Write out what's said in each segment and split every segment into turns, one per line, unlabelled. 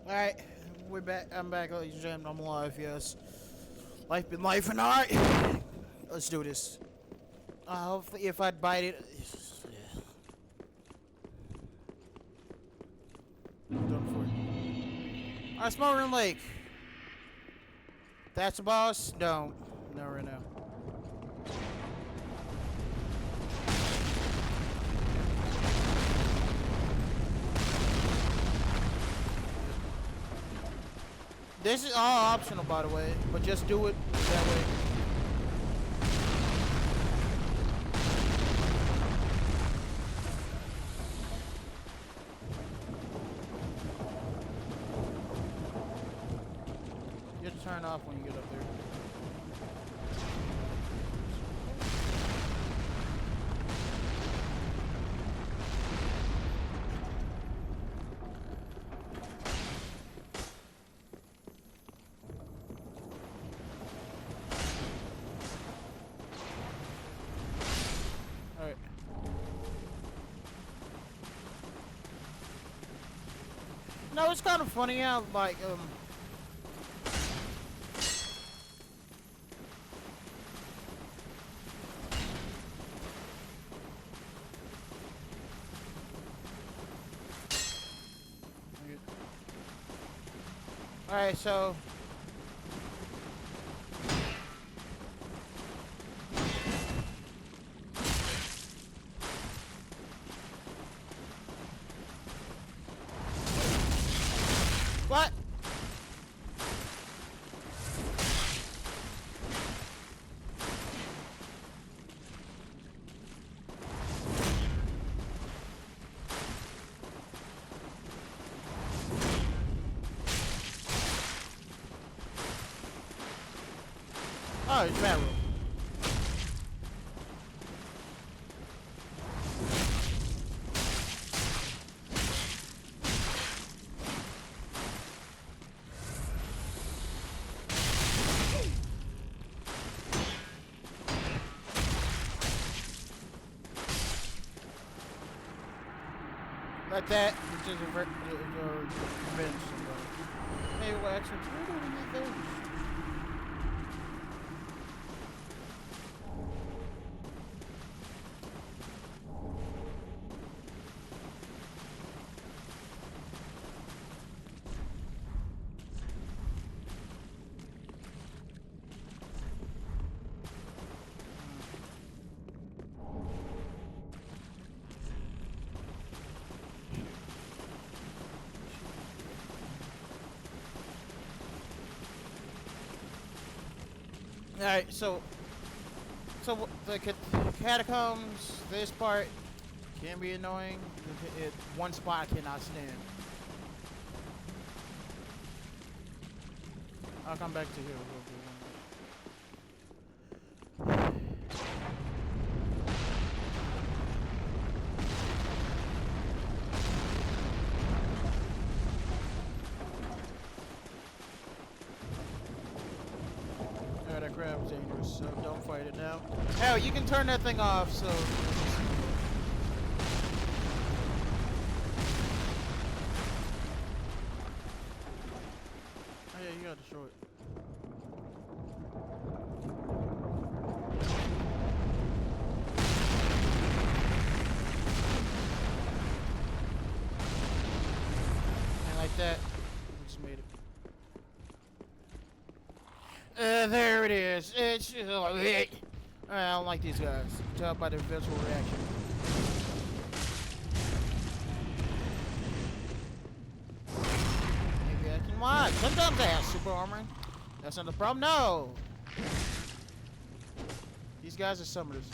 Alright, we're back. I'm back, ladies and gentlemen. I'm alive, yes. Life been life and alright. Let's do this. Hopefully, if I bite it. Yeah. I'm done for it. Alright, Smoldering Lake. That's a boss? Don't. No, right now. This is all optional, by the way, but just do it that way. You have to turn off when you get up there. Alright. No, it's kind of funny how, like, Alright, so what? Oh, it's bad room. Like that, which is a revenge. Hey, well, actually, where do we need those? Alright, so the catacombs, this part can be annoying. One spot I cannot stand. I'll come back to here. That crab's dangerous, so don't fight it now. Hell, you can turn that thing off, so. Oh yeah, you gotta destroy it. And like that, we just made it. There it is. It's just like, I don't like these guys. You can tell by their visual reaction. Maybe I can watch. Sometimes I have super armor. That's not the problem. No. These guys are summoners.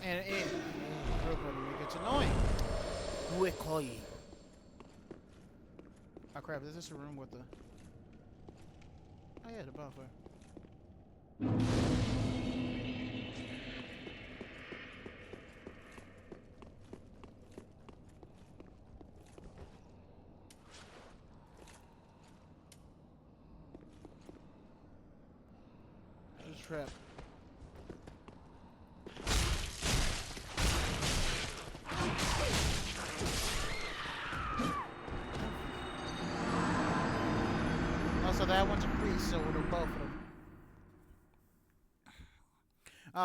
And it gets annoying. Quickly. Oh crap, is this a room with the... Oh yeah, the bonfire. There's a trap. that one's a priest, so they're both of them.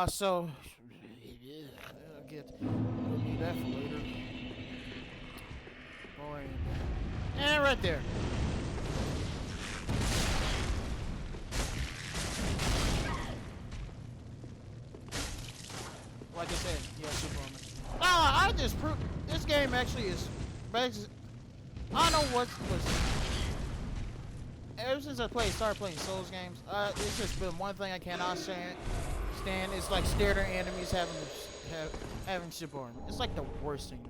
So yeah, we'll need that for later. Boy, and right there. Like I said, yeah, super armor. I just proved this game actually is. I don't know what was. Ever since started playing Souls games, it's just been one thing I cannot stand. It's like scared of enemies having super armor. It's like the worst thing to me.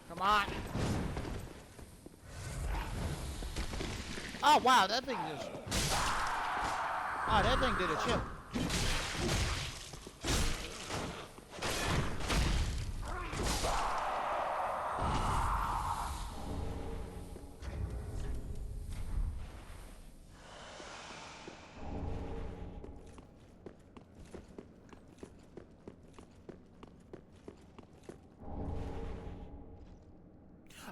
Come on. Oh wow, that thing just. Oh, that thing did a chip.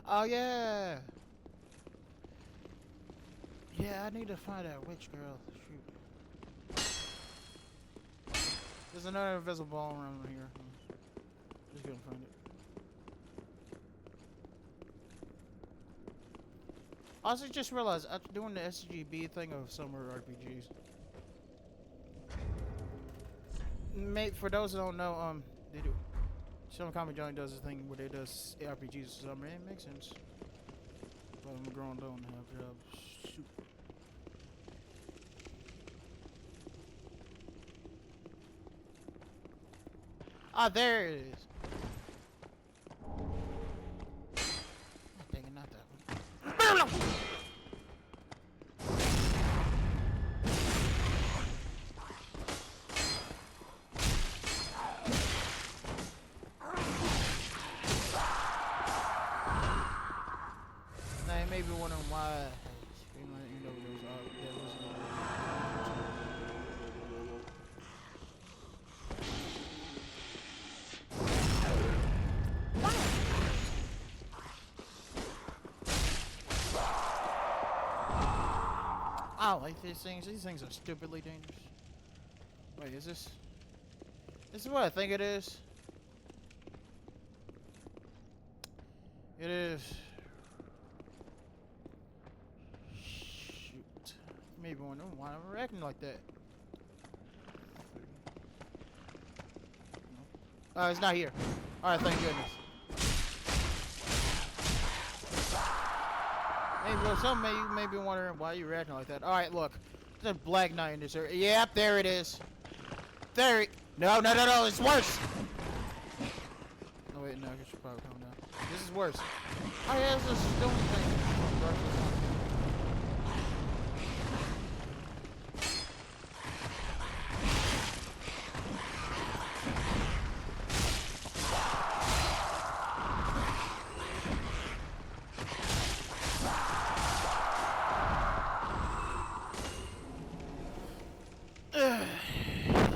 Oh yeah. Yeah, I need to find that witch girl. Shoot. There's another invisible ball around here. Just gonna find it. I also just realized I'm doing the SGB thing of summer RPGs. Mate, for those who don't know, they do. Some Comic Johnny does this thing where they does RPGs or something. It makes sense. But I'm grown, don't have jobs. Shoot. Ah, there it is. Dang it, not that one. Now you may be wondering why. You know, there was I don't like these things. These things are stupidly dangerous. Wait, is this? This is what I think it is. It is. Shoot. Maybe wondering why I'm acting like that. Oh, it's not here. Alright, thank goodness. Maybe some you may be wondering why you're acting like that. Alright, look. There's a Black Knight in this area. Yep, there it is. There it. No, it's worse! Oh wait, no, I should probably calm down. This is worse. Oh yeah, this is stone thing.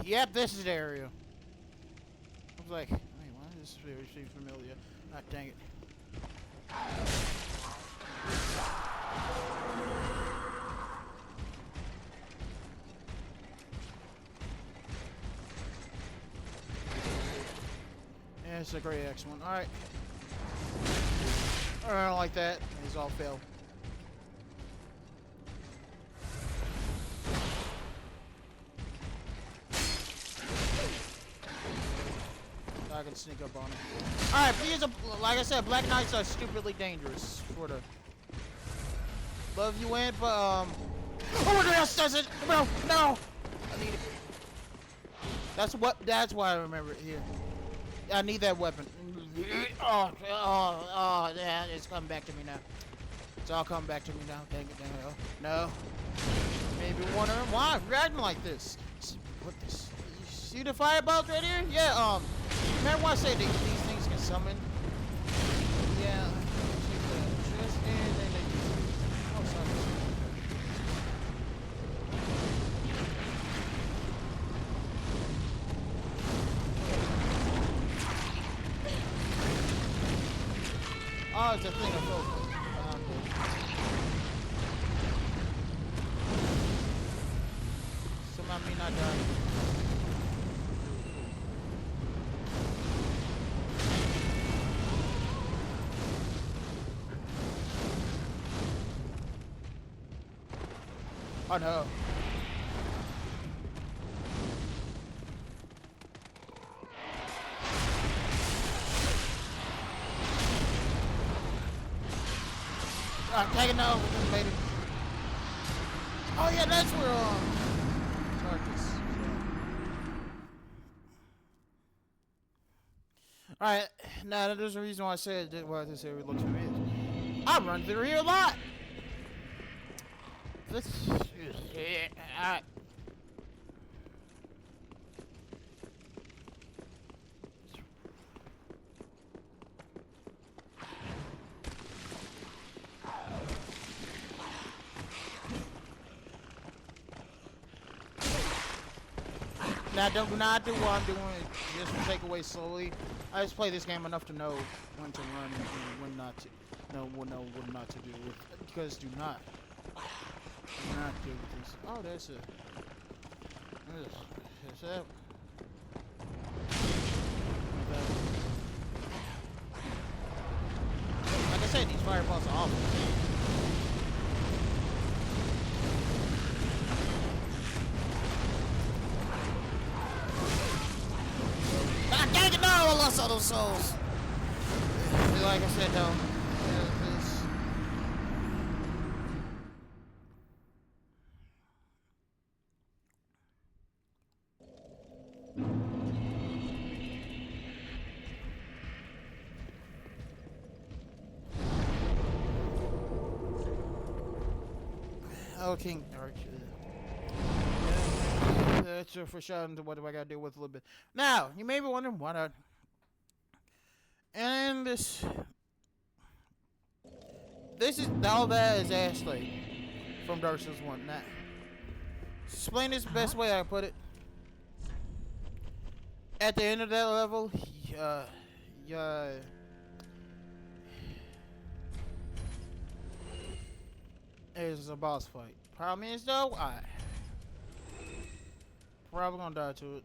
Yep, this is the area. I was like, wait, why does this seem familiar? Ah, dang it. Yeah, it's a great X one. Alright. I don't like that. These all fail. I can sneak up on it. Alright, these are, like I said, Black Knights are stupidly dangerous for the love you in, but oh, what else does it? No, no! I need it. That's why I remember it here. I need that weapon. Oh, yeah, it's coming back to me now. It's all coming back to me now. Dang it, dang it. Oh, no. Maybe wondering why I'm reacting like this. What this? You see the fireballs right here? Yeah, remember when I said these things can summon? Yeah. Just and then they oh, sorry. Oh, it's a thing of focus. Somehow me not dying. Oh no. Take it now. Made it. Oh yeah, that's where Tarkus. Alright, now there's a reason why I said that why this area looks familiar. I run through here a lot. This alright. Now do not do what I'm doing, just take away slowly. I just play this game enough to know when to run and when not to. Know what not to do. Because do not do this. Oh, there's a. Is that? Like I said, these fireballs are awful. I lost all those souls. Like I said, though. Oh, King Archer. That's a foreshadowing to what do I gotta deal with a little bit. Now, you may be wondering why not. And this is all that is Ashley from Dark Souls 1. Now, explain this the best way I put it. At the end of that level, there's a boss fight. Problem is though, I probably gonna die to it.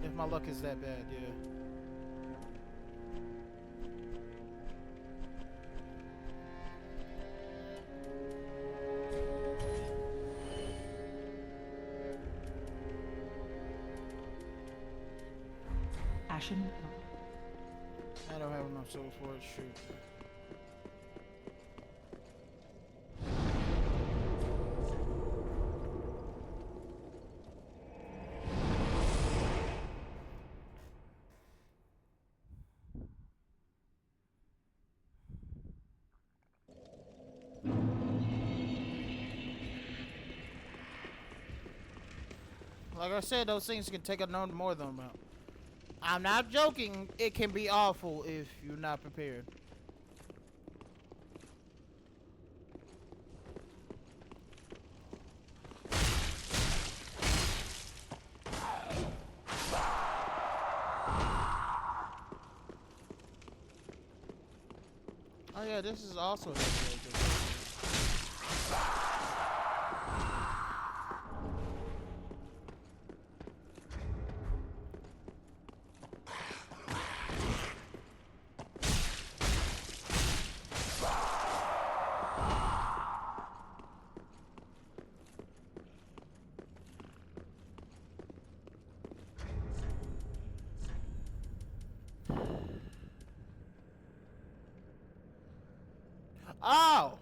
If my luck is that bad, yeah.
Ashen.
I don't have enough souls for it, shoot. Like I said, those things can take a no more than amount. I'm not joking. It can be awful if you're not prepared. Oh yeah, this is also a Oh!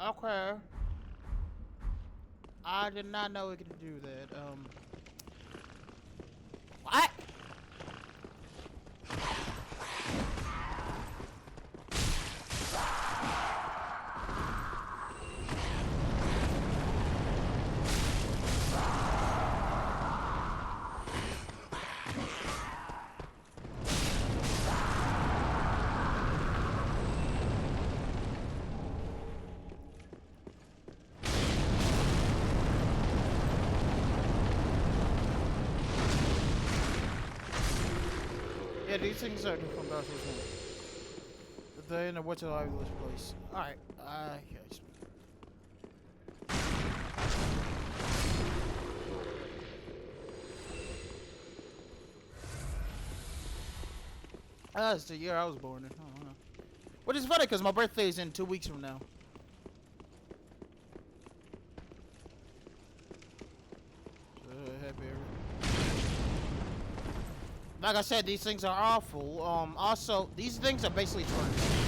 Okay. I did not know we could do that. What? Yeah, these things are from Dark Souls 1. They're in a what's alive this place. Alright, okay. That's the year I was born in. I don't know. Which is funny because my birthday is in 2 weeks from now. Happy. Like I said, these things are awful. Also, these things are basically trash.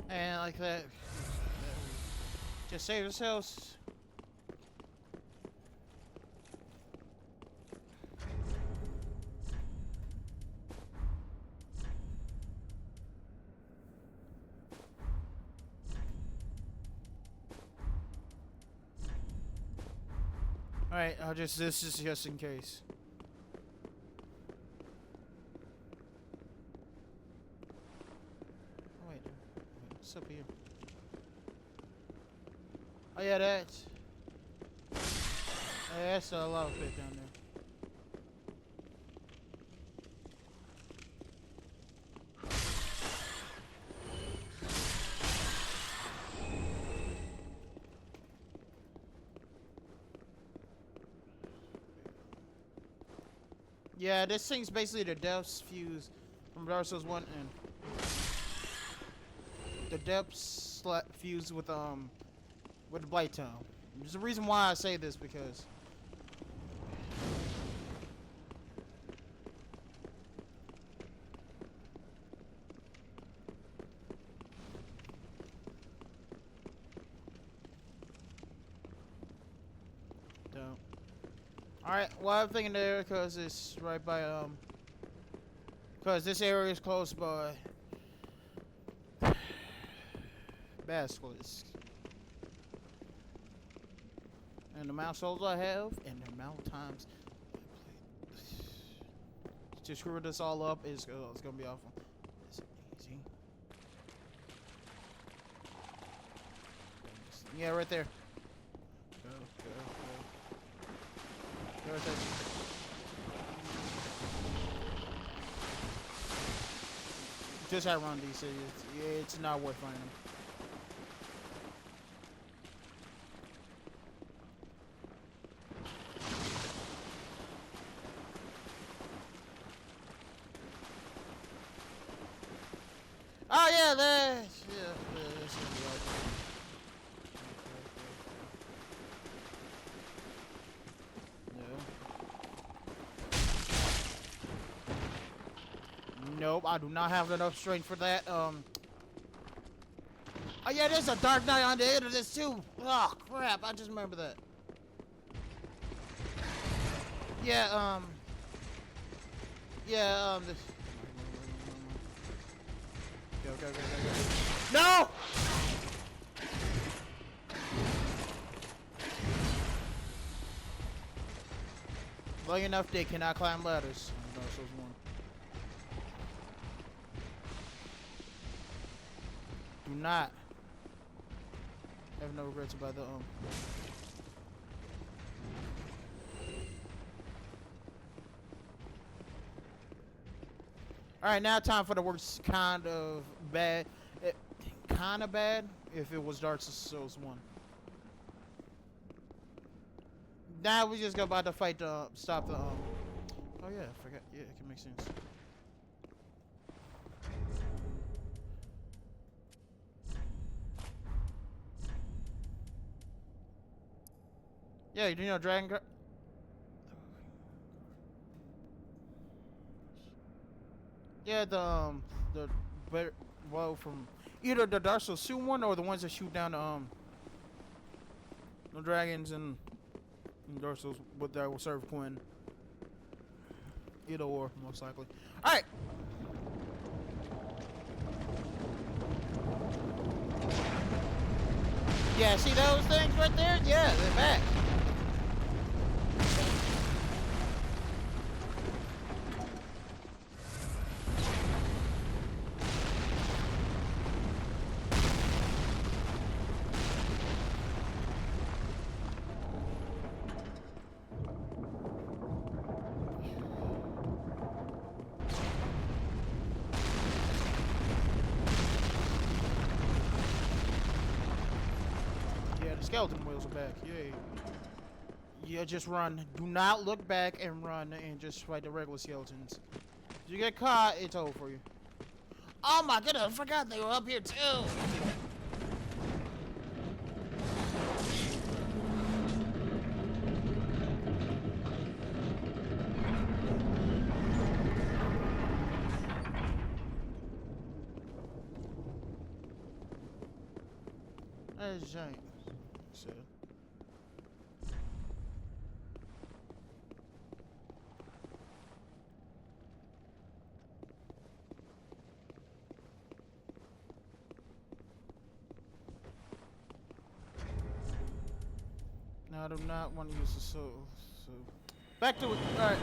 And like that, just save ourselves. Alright, this is just in case. Oh, wait, what's up here? Oh yeah, that's... Yeah, that's a lava pit down there. Yeah, this thing's basically the depths fuse from Dark Souls 1 and the depths fused with the Blight Town. There's a reason why I say this because don't. Alright, well I'm thinking there because it's right by because this area is close by Basilisk. And the amount of souls I have and the amount of times I played to screw this all up is it's gonna be awful. Is it easy? Yeah, right there. Go, go, go. Go right there. Just outrun these cities. It's not worth finding them. Oh yeah, that's that's gonna be right there. No. Nope, I do not have enough strength for that. Oh yeah, there's a Dark Knight on the end of this too. Oh crap, I just remember that. Yeah, this... Go, go, go, go, go. No! Long enough they cannot climb ladders. No, so it's one. Do not have no regrets about the Alright, now time for the worst kind of bad. Kind of bad if it was Dark Souls 1. Now we just go about to fight the stop the Oh yeah, I forgot. Yeah, it can make sense. Yeah, you know Dragon Guard. Yeah, the better well from either the Dark Souls 2 one or the ones that shoot down the dragons and Dark Souls, but that will serve Quinn. Either or, most likely. All right. Yeah, see those things right there? Yeah, they're back. Skeleton wheels are back. Yay. Yeah, just run. Do not look back and run and just fight the regular skeletons. If you get caught, it's over for you. Oh my goodness, I forgot they were up here too. That is giant. So. Now I do not want to use the soul. So back to it. All right.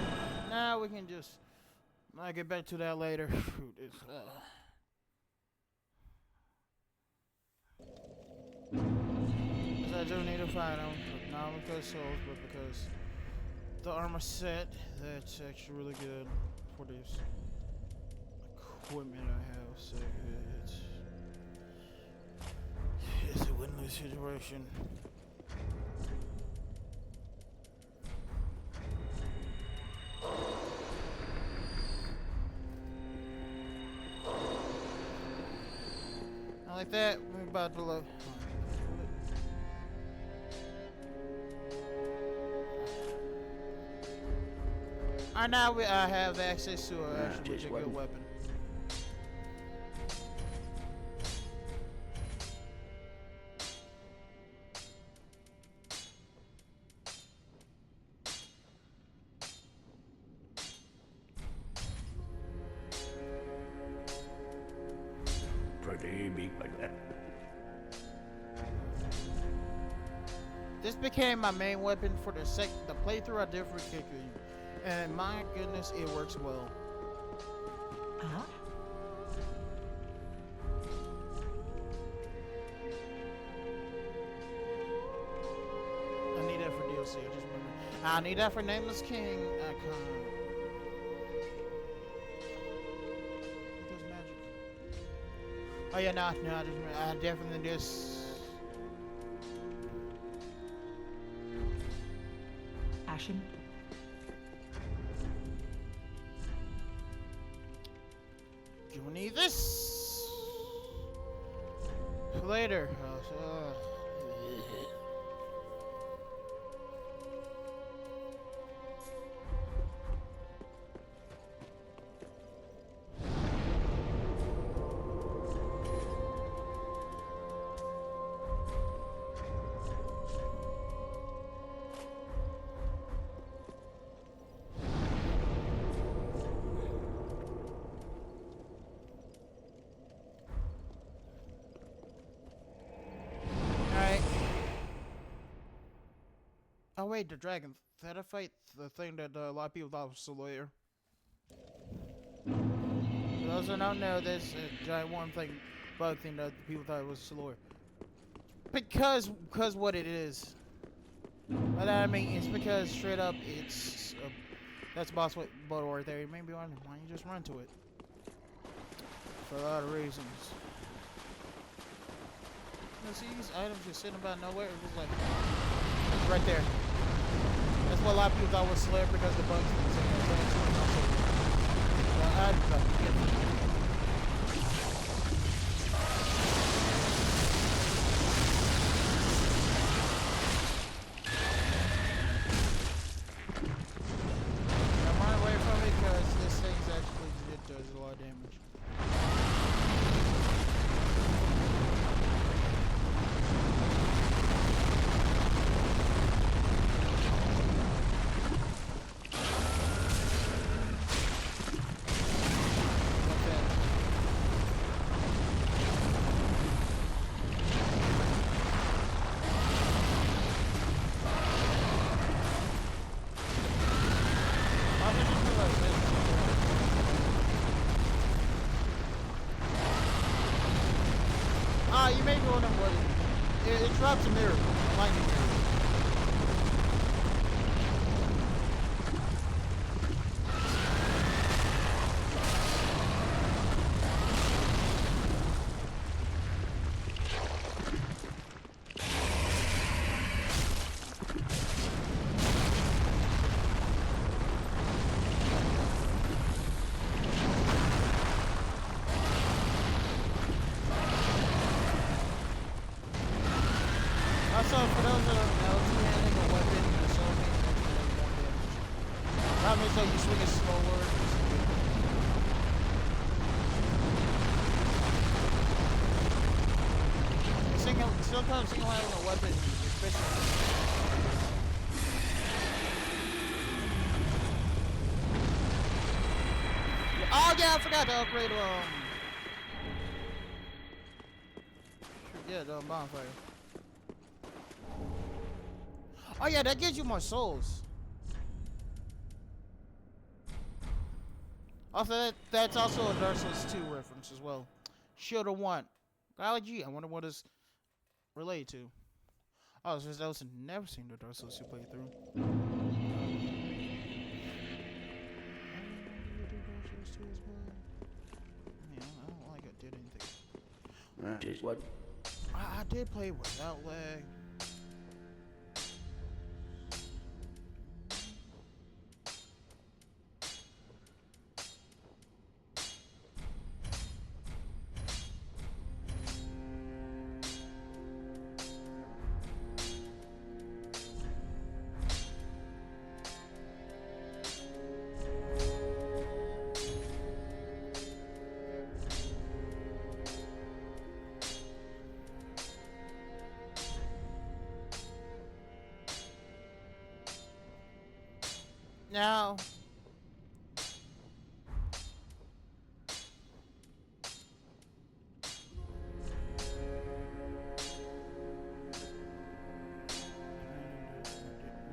Now we can just. I'll get back to that later. It's, I do need to find them, not because souls, but because the armor set that's actually really good for this equipment I have. So it's a win-lose situation. Not like that. We're about to look. Now I have access to actually a good weapon.
Pretty big like that.
This became my main weapon for the playthrough I did for Kicking. And my goodness, it works well.
Uh-huh.
I need that for DLC, I just remember. I need that for Nameless King. I can't. It does magic. Oh yeah, no, I definitely just.
Ashen.
You need this for later. Oh wait, the dragon. Did I fight the thing that a lot of people thought was Solaire? For those who don't know, this giant worm thing, bug thing that people thought was Solaire. Because what it is. But I mean, it's because straight up, it's that's boss battle right there. You may be wondering why you just run to it. For a lot of reasons. You see these items just sitting about nowhere. It was like right there. That's what a lot of people thought was Slayer because the bugs was in there. I'm running away from it because this thing's actually, it does a lot of damage. you may be wondering what it drops a mirror, a lightning mirror. Also, for those that don't know, two-handing a weapon in a soul means that you do more damage. That means that you swing it slower. Sometimes single-handing a weapon, especially. Oh yeah, I forgot to upgrade yeah, the bonfire. Oh yeah, that gives you more souls. Also, that's also a Dark Souls 2 reference as well. Shield of One. Golly gee, I wonder what it's related to. Oh, so that was never seen the Dark Souls 2 playthrough. Yeah, I don't like I did anything.
Just what?
I did play without lag. Now,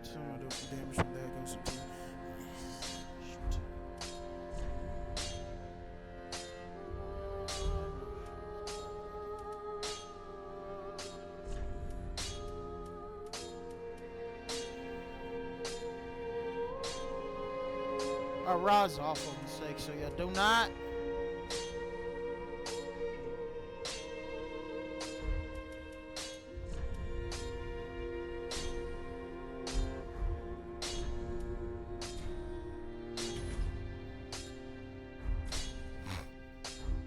someone do damage from that goes into. Shoot. Our rod's off for mistake, so yeah, do not.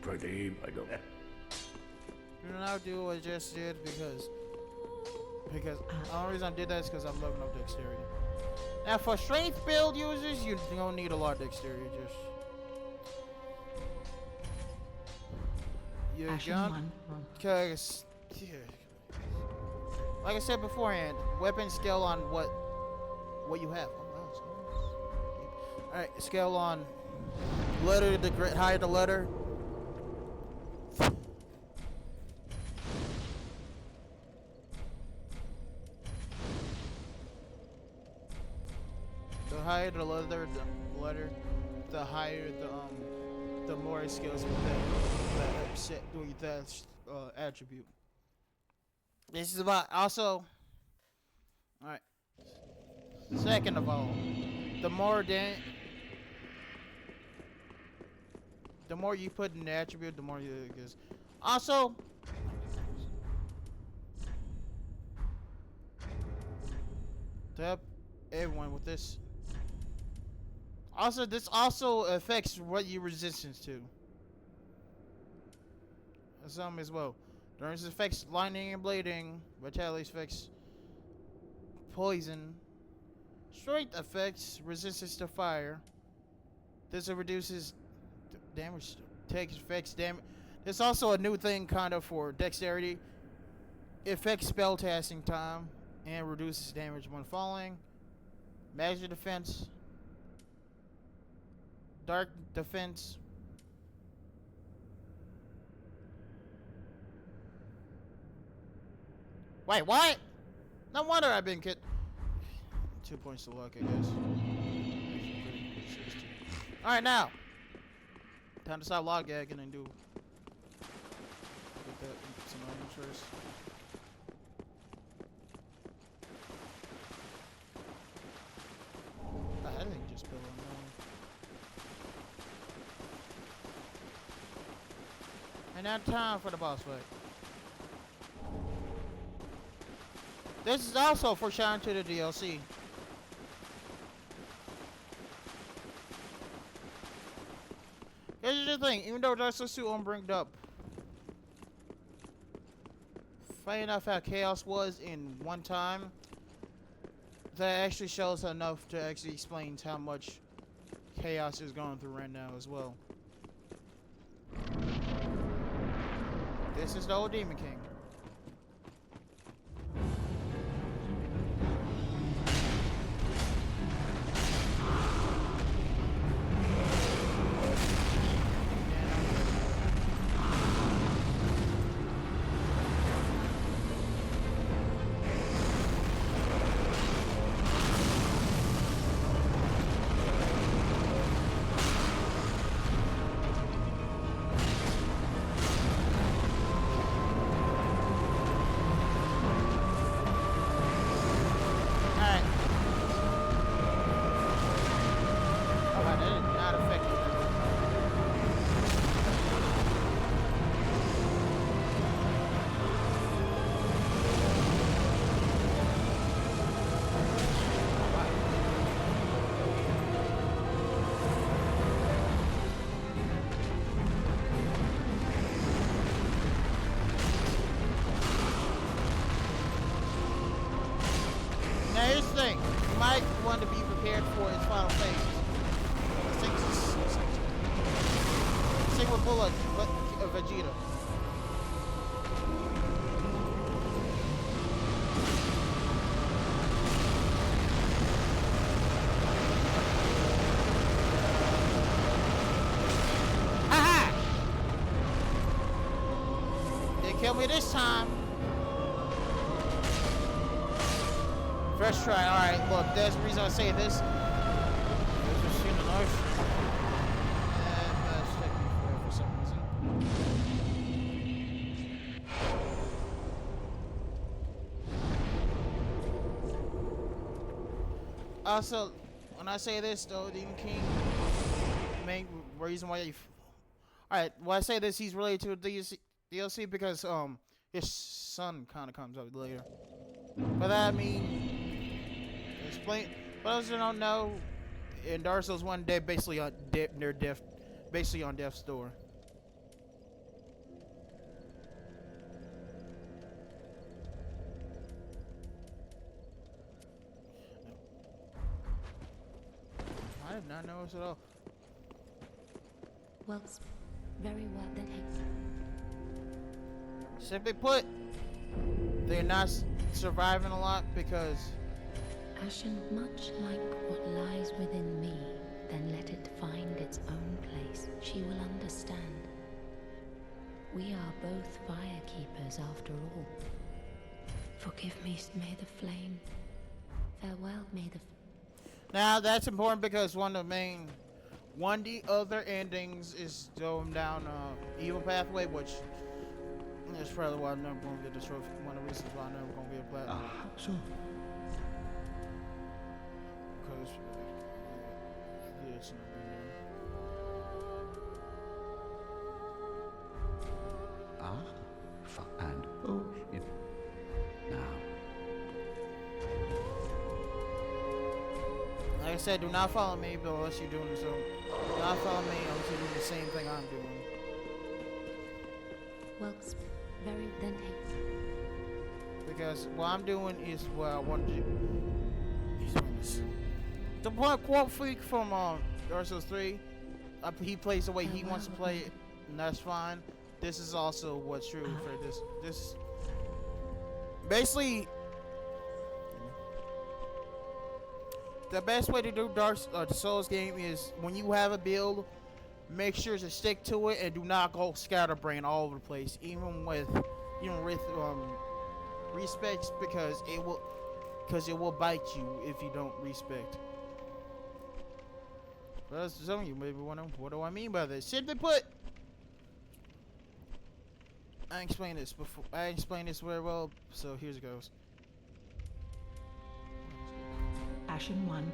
Pretty, I don't.
Do not do what I just did because the only reason I did that is because I'm leveling up dexterity. Now for strength build users, you don't need a lot of dexterity. Just you
Action
jump,
1.
cause like I said beforehand, weapons scale on what you have. Oh, wow, so all right, scale on letter. The higher the letter. The higher the letter, the higher the more it scales with that attribute. This is about also. All right. Second of all, the more you put in the attribute, the more it gives. Also. To help everyone with this. Also, this also affects what you resistance to. Some as well. Durance affects lightning and blading. Vitality affects poison. Strength affects resistance to fire. This reduces damage. Takes affects damage. There's also a new thing kind of for dexterity. It affects spell casting time and reduces damage when falling. Magic defense. Dark defense. Wait, what? No wonder I've been 2 points to luck, I guess. Alright, now. Time to stop log gagging and do some items first. I think just build on that. And now time for the boss fight. This is also foreshadowing to the DLC. Here's the thing, even though Dark Souls 2 unbrinked up, funny enough how chaos was in one time, that actually shows enough to actually explain how much chaos is going through right now as well. This is the old Demon King. Here's the thing, you might want to be prepared for its final phase. Same with Bullet, Vegeta. Haha! They killed me this time. First try, alright, look, there's the reason I say this. There's just seen a knife. And that's taking me forever for some reason. Also, when I say this, though, Demon King, main reason why you. Alright, when I say this, he's related to the DLC because, his son kind of comes up later. By that I mean. Explain. For those who don't know, in Dark Souls 1, they're basically on basically on death's door. I did not notice at all.
Well, very well then.
Simply put, they're not surviving a lot because.
Ashen, much like what lies within me, then let it find its own place. She will understand. We are both firekeepers after all. Forgive me, may the flame. Farewell, may the.
Now that's important because one of the other endings is going down evil pathway, which is probably why I'm never going to get this trophy. One of the reasons why I'm never going to be a platinum.
Sure.
Because it's not
And oh, it, now.
Like I said, do not follow me, but unless you're doing so. Do not follow me unless you're doing the same thing I'm doing.
Well, very then.
Because what I'm doing is what I want to do. He's doing this. The point quote freak from Dark Souls 3, he plays the way he wants to play it, and that's fine. This is also what's true for this. This basically the best way to do the Souls game is when you have a build, make sure to stick to it and do not go scatterbrain all over the place, even with respect, because it will bite you if you don't respect. But some of you maybe wondering, what do I mean by this? Simply put, I explained this before. I explained this very well, so here it goes.
Ashen 1.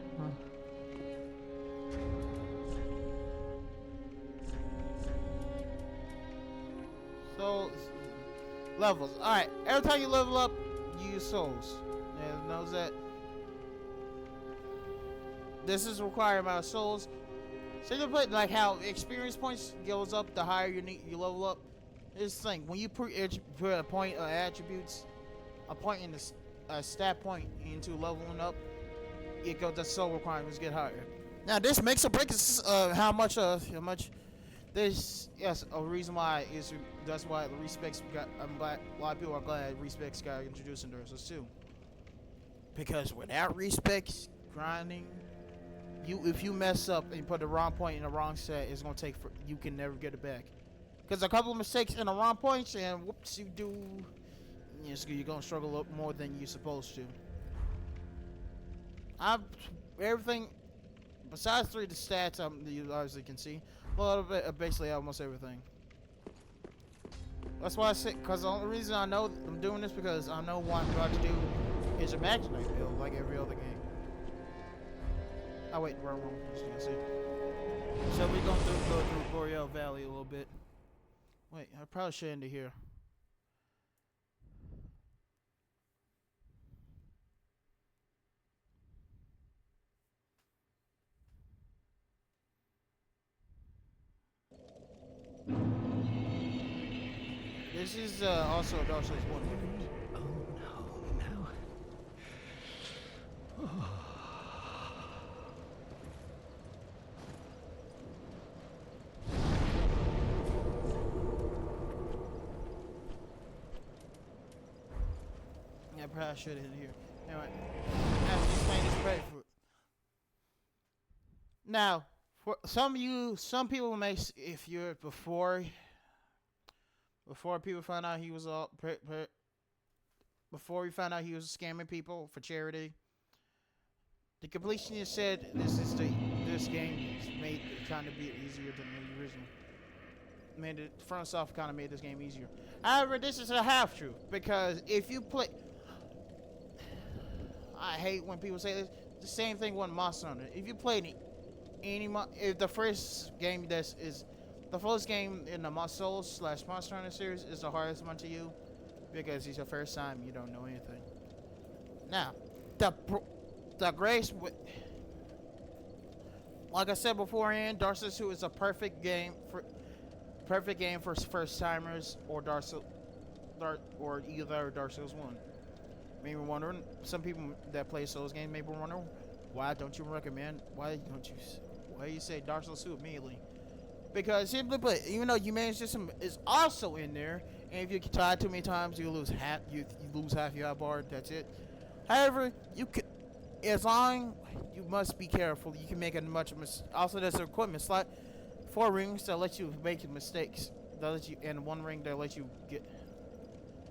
So, levels. Alright, every time you level up, you use souls. And knows that. This is required amount of souls. So you put like how experience points goes up the higher you level up. This thing, when you put a point of attributes, a point in a stat point into leveling up, it goes, the soul requirements get higher. Now this makes or breaks how much this, yes, a reason why is that's why the respects got. I'm glad a lot of people are glad respects got introduced in Dark Souls 2. Because without respects grinding, if you mess up and you put the wrong point in the wrong set, it's gonna take you can never get it back. Because a couple of mistakes in the wrong points and whoops, you're gonna struggle a lot more than you're supposed to. Everything besides the stats you obviously can see. A little bit of basically almost everything. That's why I say, because the only reason I know I'm doing this because I know what I'm about to do is imaginary build like every other game. Oh wait, wrong one, as you can see. So we're gonna go through Boreal Valley a little bit. Wait, I probably should end it here. This is also Dark Souls 1 video.
Oh no, no.
Yeah, I probably should end here. Anyway, now this thing is great for. Now, for some people may, if you're before people found out he was before we found out he was scamming people for charity, the completionist said this game is made kind of be easier than the original. Made it FromSoft kind of made this game easier. However, this is a half truth because if you play, I hate when people say this. The same thing with Monster Hunter. If you played if the first game the first game in the Souls/Monster Hunter series is the hardest one to you because it's your first time, you don't know anything. Now, the grace with, like I said beforehand, Dark Souls 2 is a perfect game for first timers or either Dark Souls 1. Maybe wondering, some people that play Souls games may be wondering, why don't you say Dark Souls 2 immediately? Because simply put, even though Humane System is also in there, and if you die too many times, you lose half your health bar. That's it. However, you must be careful. You can make a also there's an equipment slot, 4 rings that let you make mistakes. That let you, and 1 ring that let you get.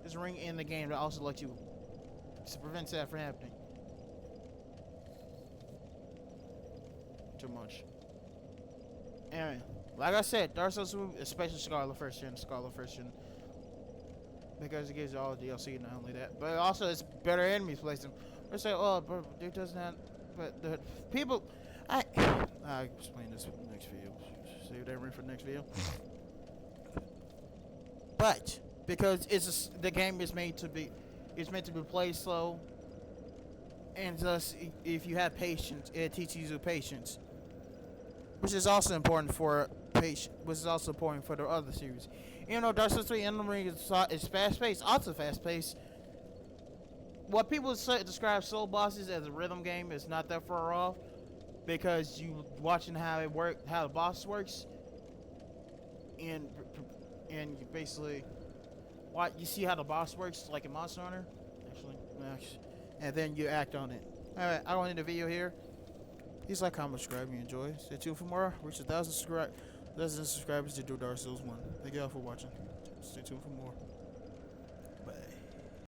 There's a ring in the game that also lets you prevent that from happening. Too much. Anyway. Like I said, Dark Souls 2, especially Scarlet First Gen, because it gives you all the DLC, not only that, but also it's better enemies placement. They say, oh, but it doesn't have, but the people, I explain this in the next video. Save that ring for the next video. But because the game is meant to be played slow, and thus if you have patience, it teaches you patience. Which is also important for the other series. You know, Dark Souls 3 Elden Ring is fast-paced, also fast-paced. What people describe Soul bosses as a rhythm game is not that far off, because you watching how the boss works, and you basically you see how the boss works, like in Monster Hunter, actually, and then you act on it. All right, I don't end the video here. Please like, comment, subscribe, and enjoy. Stay tuned for more. Reach 1,000 subscribers to do Dark Souls 1. Thank you all for watching. Stay tuned for more.